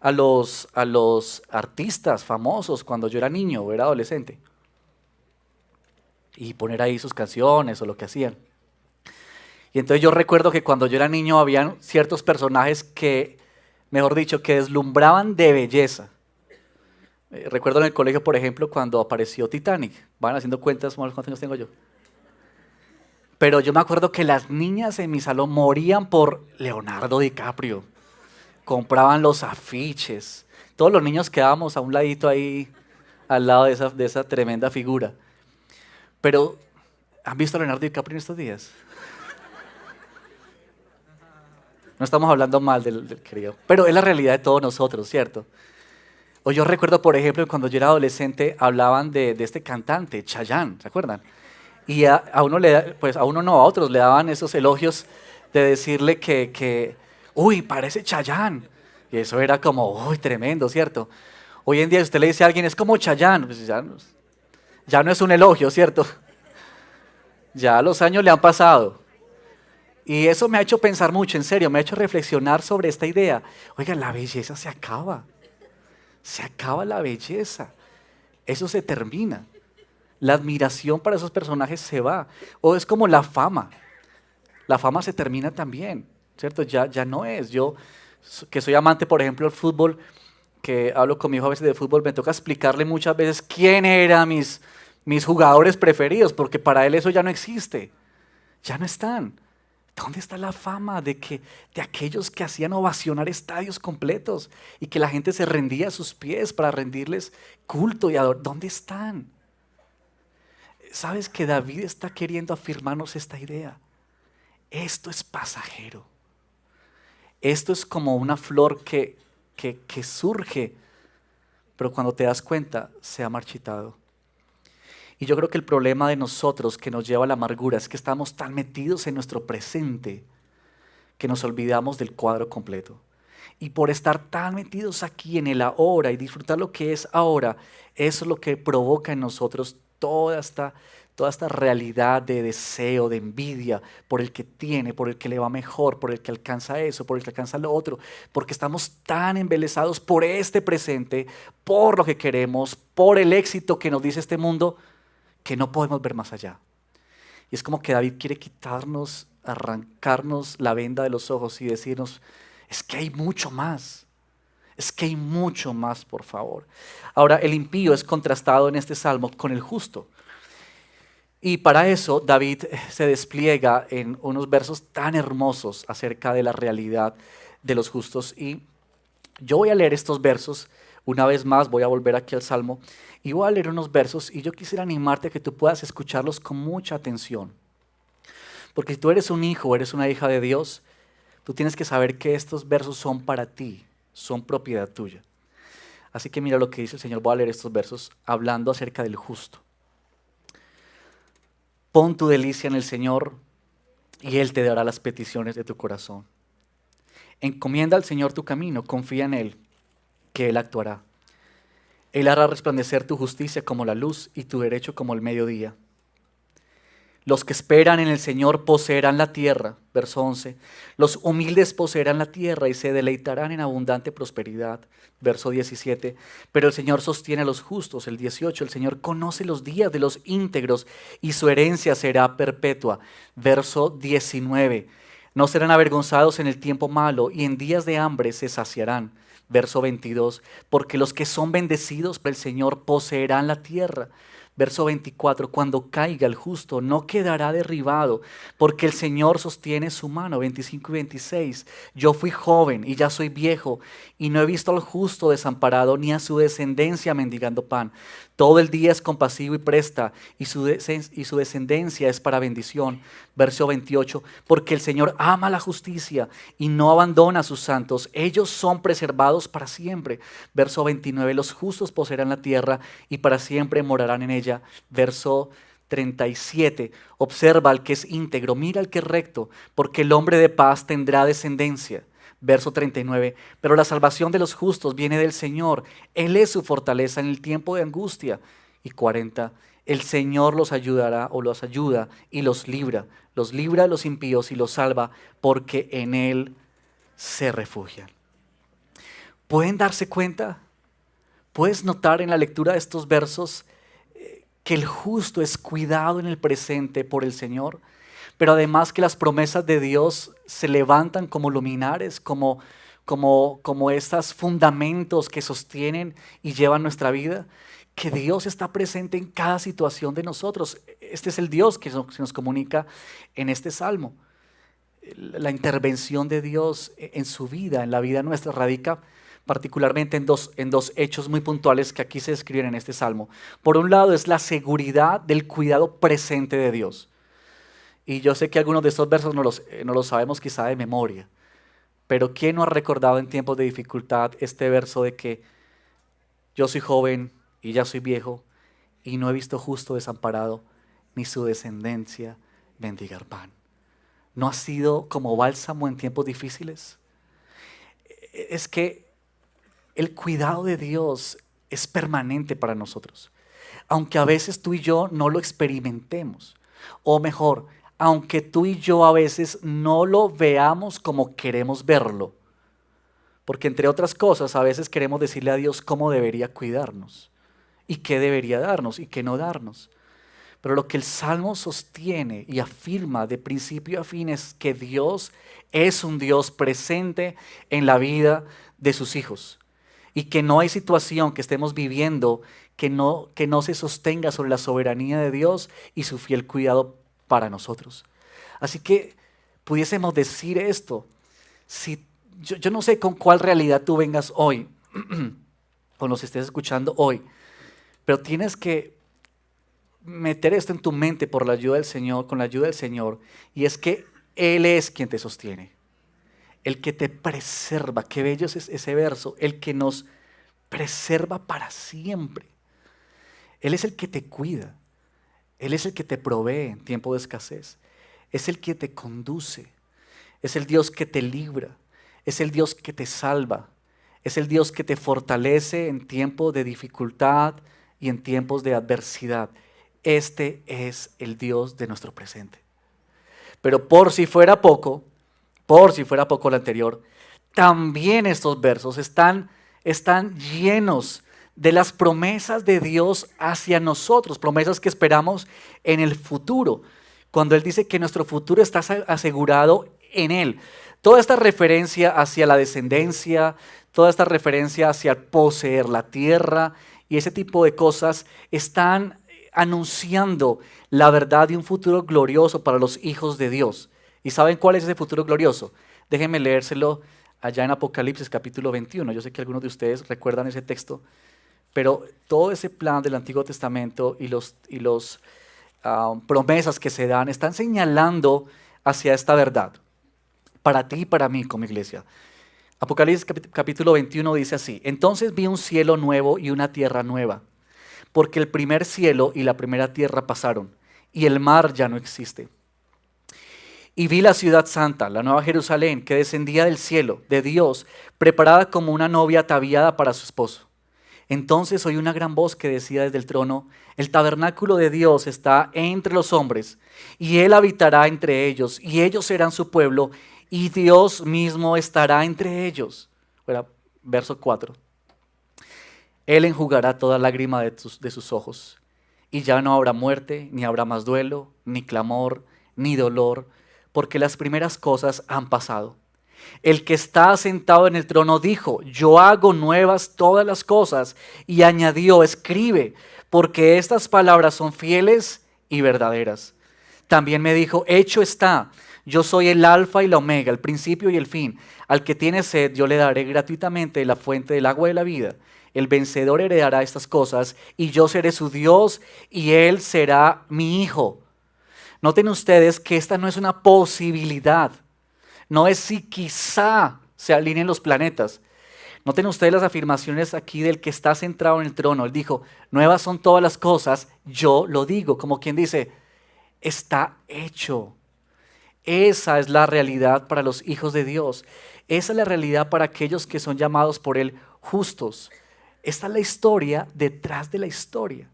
a los artistas famosos cuando yo era niño o era adolescente. Y poner ahí sus canciones o lo que hacían. Y entonces yo recuerdo que cuando yo era niño habían ciertos personajes que, mejor dicho, que deslumbraban de belleza. Recuerdo en el colegio, por ejemplo, cuando apareció Titanic. Van haciendo cuentas, ¿cuántos años tengo yo? Pero yo me acuerdo que las niñas en mi salón morían por Leonardo DiCaprio. Compraban los afiches. Todos los niños quedábamos a un ladito ahí, al lado de esa tremenda figura. Pero, ¿han visto a Leonardo DiCaprio en estos días? No estamos hablando mal del querido, pero es la realidad de todos nosotros, ¿cierto? O yo recuerdo, por ejemplo, cuando yo era adolescente, hablaban de este cantante, Chayanne, ¿se acuerdan? Y a otros le daban esos elogios de decirle uy, parece Chayanne. Y eso era como, uy, tremendo, ¿cierto? Hoy en día usted le dice a alguien, es como Chayanne, pues ya no es un elogio, ¿cierto? Ya los años le han pasado. Y eso me ha hecho pensar mucho, en serio, me ha hecho reflexionar sobre esta idea. Oiga, la belleza se acaba la belleza, eso se termina. La admiración para esos personajes se va. O es como la fama se termina también, ¿cierto? Ya no es. Yo, que soy amante, por ejemplo, del fútbol, que hablo con mi hijo a veces de fútbol, me toca explicarle muchas veces quién eran mis jugadores preferidos, porque para él eso ya no existe, ya no están. ¿Dónde está la fama de aquellos que hacían ovacionar estadios completos y que la gente se rendía a sus pies para rendirles culto y adoración? ¿Dónde están? ¿Sabes que David está queriendo afirmarnos esta idea? Esto es pasajero. Esto es como una flor que surge, pero cuando te das cuenta se ha marchitado. Y yo creo que el problema de nosotros que nos lleva a la amargura es que estamos tan metidos en nuestro presente que nos olvidamos del cuadro completo. Y por estar tan metidos aquí en el ahora y disfrutar lo que es ahora, eso es lo que provoca en nosotros toda esta realidad de deseo, de envidia por el que tiene, por el que le va mejor, por el que alcanza eso, por el que alcanza lo otro, porque estamos tan embelesados por este presente, por lo que queremos, por el éxito que nos dice este mundo, que no podemos ver más allá. Y es como que David quiere quitarnos, arrancarnos la venda de los ojos y decirnos, es que hay mucho más. Es que hay mucho más, por favor. Ahora, el impío es contrastado en este salmo con el justo. Y para eso David se despliega en unos versos tan hermosos acerca de la realidad de los justos. Y yo voy a leer estos versos una vez más, voy a volver aquí al Salmo y voy a leer unos versos y yo quisiera animarte a que tú puedas escucharlos con mucha atención. Porque si tú eres un hijo o eres una hija de Dios, tú tienes que saber que estos versos son para ti, son propiedad tuya. Así que mira lo que dice el Señor, voy a leer estos versos hablando acerca del justo. Pon tu delicia en el Señor y Él te dará las peticiones de tu corazón. Encomienda al Señor tu camino, confía en Él, que Él actuará. Él hará resplandecer tu justicia como la luz y tu derecho como el mediodía. Los que esperan en el Señor poseerán la tierra, verso 11. Los humildes poseerán la tierra y se deleitarán en abundante prosperidad, verso 17. Pero el Señor sostiene a los justos, el 18. El Señor conoce los días de los íntegros y su herencia será perpetua, verso 19. No serán avergonzados en el tiempo malo y en días de hambre se saciarán, verso 22. Porque los que son bendecidos por el Señor poseerán la tierra. Verso 24, cuando caiga el justo no quedará derribado, porque el Señor sostiene su mano. 25 y 26, yo fui joven y ya soy viejo, y no he visto al justo desamparado, ni a su descendencia mendigando pan. Todo el día es compasivo y presta, y su descendencia es para bendición. Verso 28, porque el Señor ama la justicia y no abandona a sus santos. Ellos son preservados para siempre. Verso 29, los justos poseerán la tierra y para siempre morarán en ella. Verso 37, observa al que es íntegro, mira al que es recto, porque el hombre de paz tendrá descendencia. Verso 39, pero la salvación de los justos viene del Señor, Él es su fortaleza en el tiempo de angustia. Y 40, el Señor los ayudará o los ayuda y los libra de los impíos y los salva, porque en Él se refugian. ¿Pueden darse cuenta? ¿Puedes notar en la lectura de estos versos que el justo es cuidado en el presente por el Señor? Pero además que las promesas de Dios se levantan como luminares, como estos fundamentos que sostienen y llevan nuestra vida, que Dios está presente en cada situación de nosotros. Este es el Dios que se nos comunica en este salmo. La intervención de Dios en su vida, en la vida nuestra, radica particularmente en dos hechos muy puntuales que aquí se describen en este salmo. Por un lado es la seguridad del cuidado presente de Dios. Y yo sé que algunos de estos versos no los sabemos quizá de memoria, pero ¿quién no ha recordado en tiempos de dificultad este verso de que yo soy joven y ya soy viejo y no he visto justo desamparado ni su descendencia mendigar pan? ¿No ha sido como bálsamo en tiempos difíciles? es que el cuidado de Dios es permanente para nosotros, aunque a veces tú y yo no lo experimentemos, o mejor, aunque tú y yo a veces no lo veamos como queremos verlo, porque entre otras cosas a veces queremos decirle a Dios cómo debería cuidarnos, y qué debería darnos y qué no darnos. Pero lo que el Salmo sostiene y afirma de principio a fin es que Dios es un Dios presente en la vida de sus hijos y que no hay situación que estemos viviendo que no se sostenga sobre la soberanía de Dios y su fiel cuidado para nosotros. Así que pudiésemos decir esto, si yo no sé con cuál realidad tú vengas hoy, con los que estés escuchando hoy, pero tienes que meter esto en tu mente por la ayuda del Señor, con la ayuda del Señor, y es que Él es quien te sostiene, el que te preserva. Qué bello es ese verso, el que nos preserva para siempre. Él es el que te cuida, Él es el que te provee en tiempo de escasez, es el que te conduce, es el Dios que te libra, es el Dios que te salva, es el Dios que te fortalece en tiempos de dificultad y en tiempos de adversidad. Este es el Dios de nuestro presente. Pero por si fuera poco lo anterior, también estos versos están llenos de las promesas de Dios hacia nosotros, promesas que esperamos en el futuro, cuando Él dice que nuestro futuro está asegurado en Él. Toda esta referencia hacia la descendencia, toda esta referencia hacia poseer la tierra y ese tipo de cosas están anunciando la verdad de un futuro glorioso para los hijos de Dios. ¿Y saben cuál es ese futuro glorioso? Déjenme leérselo allá en Apocalipsis capítulo 21. Yo sé que algunos de ustedes recuerdan ese texto, pero todo ese plan del Antiguo Testamento y los promesas que se dan están señalando hacia esta verdad, para ti y para mí como iglesia. Apocalipsis capítulo 21 dice así: entonces vi un cielo nuevo y una tierra nueva, porque el primer cielo y la primera tierra pasaron, y el mar ya no existe. Y vi la ciudad santa, la nueva Jerusalén, que descendía del cielo, de Dios, preparada como una novia ataviada para su esposo. Entonces oí una gran voz que decía desde el trono: el tabernáculo de Dios está entre los hombres, y Él habitará entre ellos, y ellos serán su pueblo, y Dios mismo estará entre ellos. Verso 4. Él enjugará toda lágrima de sus ojos, y ya no habrá muerte, ni habrá más duelo, ni clamor, ni dolor, porque las primeras cosas han pasado. El que está sentado en el trono dijo: yo hago nuevas todas las cosas, y añadió: escribe, porque estas palabras son fieles y verdaderas. También me dijo: hecho está, yo soy el alfa y la omega, el principio y el fin. Al que tiene sed yo le daré gratuitamente de la fuente del agua de la vida. El vencedor heredará estas cosas, y yo seré su Dios, y él será mi hijo. Noten ustedes que esta no es una posibilidad, no es si quizá se alineen los planetas. Noten ustedes las afirmaciones aquí del que está centrado en el trono. Él dijo: nuevas son todas las cosas, yo lo digo. Como quien dice, está hecho. Esa es la realidad para los hijos de Dios. Esa es la realidad para aquellos que son llamados por Él justos. Esta es la historia detrás de la historia.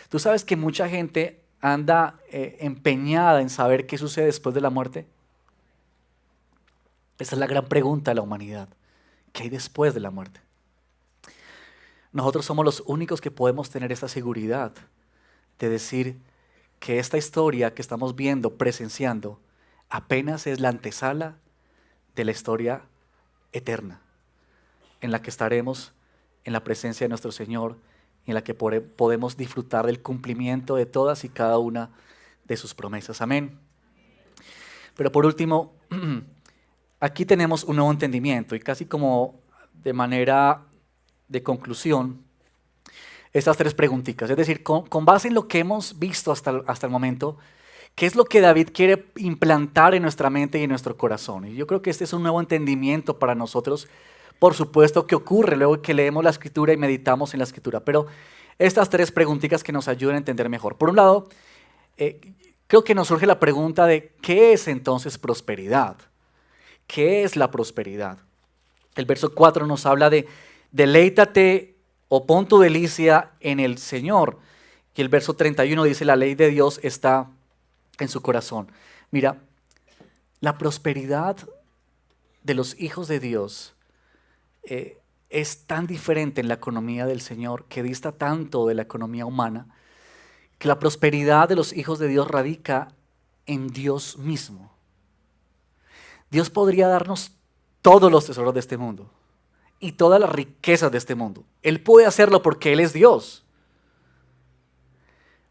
¿Tú sabes que mucha gente anda empeñada en saber qué sucede después de la muerte? Esa es la gran pregunta de la humanidad. ¿Qué hay después de la muerte? Nosotros somos los únicos que podemos tener esta seguridad de decir que esta historia que estamos viendo, presenciando, apenas es la antesala de la historia eterna, en la que estaremos en la presencia de nuestro Señor y en la que podemos disfrutar del cumplimiento de todas y cada una de sus promesas. Amén. Pero por último, aquí tenemos un nuevo entendimiento y casi como de manera de conclusión, estas tres preguntitas. Es decir, con base en lo que hemos visto hasta el momento, ¿qué es lo que David quiere implantar en nuestra mente y en nuestro corazón? Y yo creo que este es un nuevo entendimiento para nosotros. Por supuesto que ocurre luego que leemos la Escritura y meditamos en la Escritura, pero estas tres preguntitas que nos ayudan a entender mejor. Por un lado, creo que nos surge la pregunta de ¿qué es entonces prosperidad? ¿Qué es la prosperidad? El verso 4 nos habla de deleítate o pon tu delicia en el Señor. Y el verso 31 dice, la ley de Dios está en su corazón. Mira, la prosperidad de los hijos de Dios es tan diferente en la economía del Señor, que dista tanto de la economía humana, que la prosperidad de los hijos de Dios radica en Dios mismo. Dios podría darnos todos los tesoros de este mundo y todas las riquezas de este mundo. Él puede hacerlo porque Él es Dios.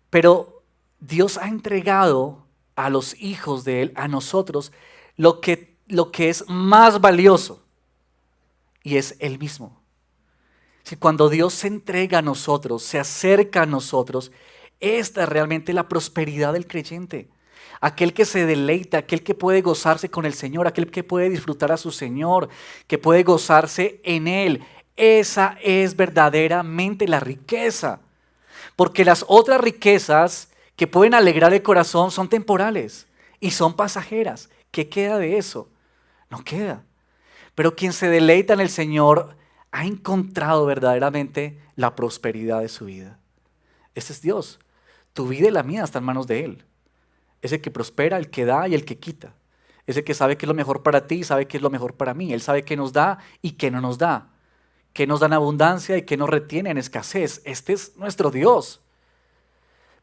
Pero Dios ha entregado a los hijos de Él, a nosotros, lo que es más valioso, y es Él mismo. Si cuando Dios se entrega a nosotros, se acerca a nosotros, esta es realmente la prosperidad del creyente. Aquel que se deleita, aquel que puede gozarse con el Señor, aquel que puede disfrutar a su Señor, que puede gozarse en Él. Esa es verdaderamente la riqueza. Porque las otras riquezas que pueden alegrar el corazón son temporales y son pasajeras. ¿Qué queda de eso? No queda. Pero quien se deleita en el Señor ha encontrado verdaderamente la prosperidad de su vida. Este es Dios. Tu vida y la mía están en manos de Él. Es el que prospera, el que da y el que quita. Es el que sabe qué es lo mejor para ti y sabe qué es lo mejor para mí. Él sabe qué nos da y qué no nos da. Qué nos da en abundancia y qué nos retiene en escasez. Este es nuestro Dios.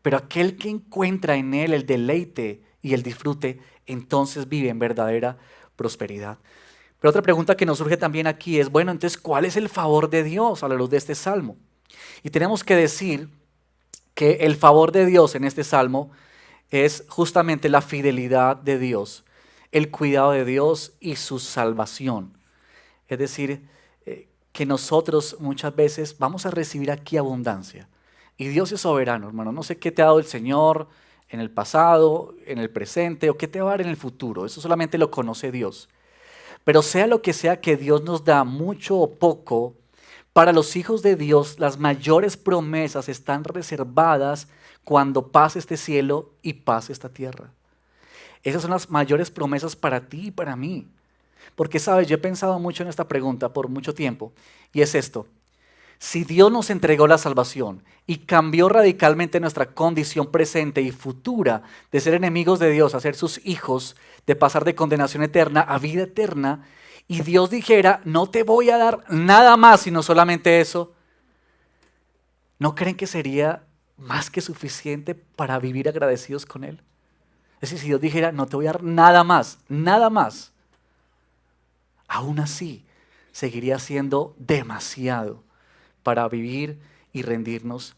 Pero aquel que encuentra en Él el deleite y el disfrute, entonces vive en verdadera prosperidad. Pero otra pregunta que nos surge también aquí es, bueno, entonces, ¿cuál es el favor de Dios a la luz de este salmo? Y tenemos que decir que el favor de Dios en este salmo es justamente la fidelidad de Dios, el cuidado de Dios y su salvación. Es decir, que nosotros muchas veces vamos a recibir aquí abundancia. Y Dios es soberano, hermano. No sé qué te ha dado el Señor en el pasado, en el presente, o qué te va a dar en el futuro. Eso solamente lo conoce Dios. Pero sea lo que sea que Dios nos da, mucho o poco, para los hijos de Dios las mayores promesas están reservadas cuando pase este cielo y pase esta tierra. Esas son las mayores promesas para ti y para mí. Porque, sabes, yo he pensado mucho en esta pregunta por mucho tiempo, y es esto. Si Dios nos entregó la salvación y cambió radicalmente nuestra condición presente y futura de ser enemigos de Dios a ser sus hijos, de pasar de condenación eterna a vida eterna, y Dios dijera, no te voy a dar nada más sino solamente eso, ¿no creen que sería más que suficiente para vivir agradecidos con Él? Es decir, si Dios dijera, no te voy a dar nada más, aún así seguiría siendo demasiado para vivir y rendirnos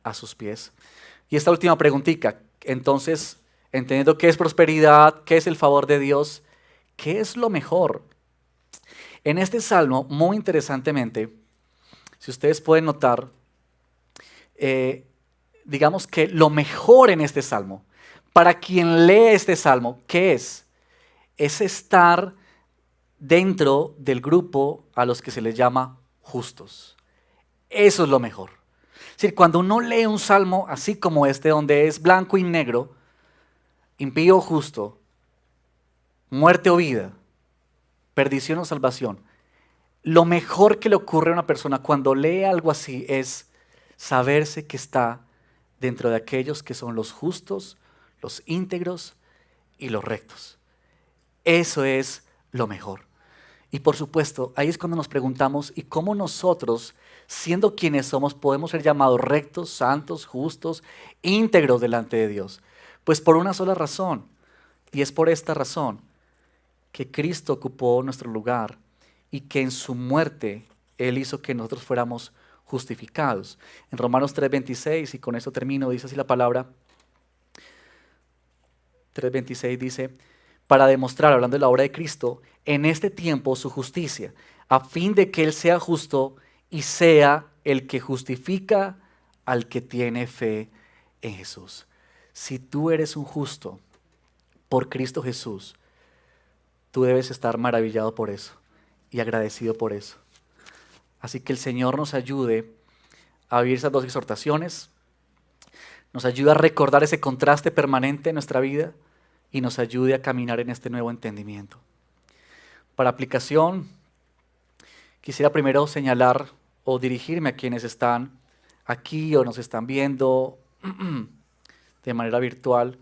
a sus pies. Y esta última preguntita, entonces, entendiendo qué es prosperidad, qué es el favor de Dios, ¿qué es lo mejor? En este salmo, muy interesantemente, si ustedes pueden notar, digamos que lo mejor en este salmo, para quien lee este salmo, ¿qué es? Es estar dentro del grupo a los que se les llama justos. Eso es lo mejor. Es decir, cuando uno lee un salmo así como este, donde es blanco y negro, impío o justo, muerte o vida, perdición o salvación, lo mejor que le ocurre a una persona cuando lee algo así es saberse que está dentro de aquellos que son los justos, los íntegros y los rectos. Eso es lo mejor. Y por supuesto, ahí es cuando nos preguntamos, ¿y cómo nosotros, siendo quienes somos, podemos ser llamados rectos, santos, justos, íntegros delante de Dios? Pues por una sola razón, y es por esta razón, que Cristo ocupó nuestro lugar y que en su muerte Él hizo que nosotros fuéramos justificados. En Romanos 3:26, y con esto termino, dice así la palabra, 3:26 dice, para demostrar, hablando de la obra de Cristo, en este tiempo su justicia, a fin de que Él sea justo y sea el que justifica al que tiene fe en Jesús. Si tú eres un justo por Cristo Jesús, tú debes estar maravillado por eso y agradecido por eso. Así que el Señor nos ayude a vivir esas dos exhortaciones, nos ayude a recordar ese contraste permanente en nuestra vida y nos ayude a caminar en este nuevo entendimiento. Para aplicación, Quisiera primero señalar o dirigirme a quienes están aquí o nos están viendo de manera virtual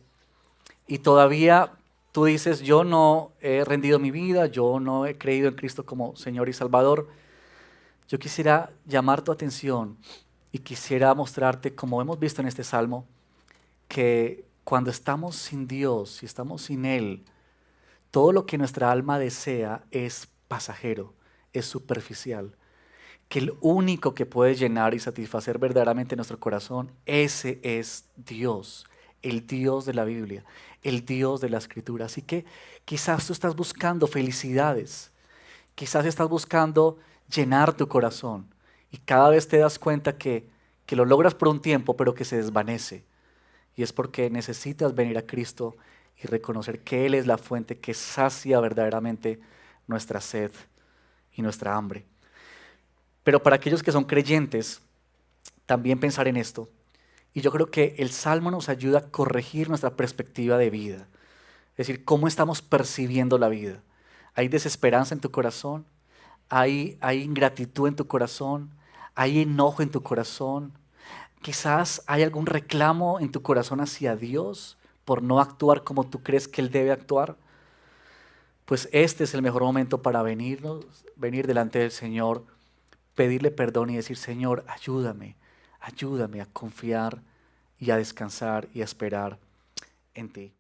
y todavía tú dices, yo no he rendido mi vida, yo no he creído en Cristo como Señor y Salvador. Yo quisiera llamar tu atención y quisiera mostrarte, como hemos visto en este salmo, que cuando estamos sin Dios, si estamos sin Él, todo lo que nuestra alma desea es pasajero, es superficial. Que el único que puede llenar y satisfacer verdaderamente nuestro corazón, ese es Dios, el Dios de la Biblia, el Dios de la Escritura. Así que quizás tú estás buscando felicidades, quizás estás buscando llenar tu corazón y cada vez te das cuenta que lo logras por un tiempo, pero que se desvanece. Y es porque necesitas venir a Cristo y reconocer que Él es la fuente que sacia verdaderamente nuestra sed y nuestra hambre. Pero para aquellos que son creyentes, también pensar en esto. Y yo creo que el Salmo nos ayuda a corregir nuestra perspectiva de vida. Es decir, cómo estamos percibiendo la vida. ¿Hay desesperanza en tu corazón? ¿Hay ingratitud en tu corazón? ¿Hay enojo en tu corazón? Quizás hay algún reclamo en tu corazón hacia Dios por no actuar como tú crees que Él debe actuar. Pues este es el mejor momento para venir delante del Señor, pedirle perdón y decir, Señor, ayúdame a confiar y a descansar y a esperar en ti.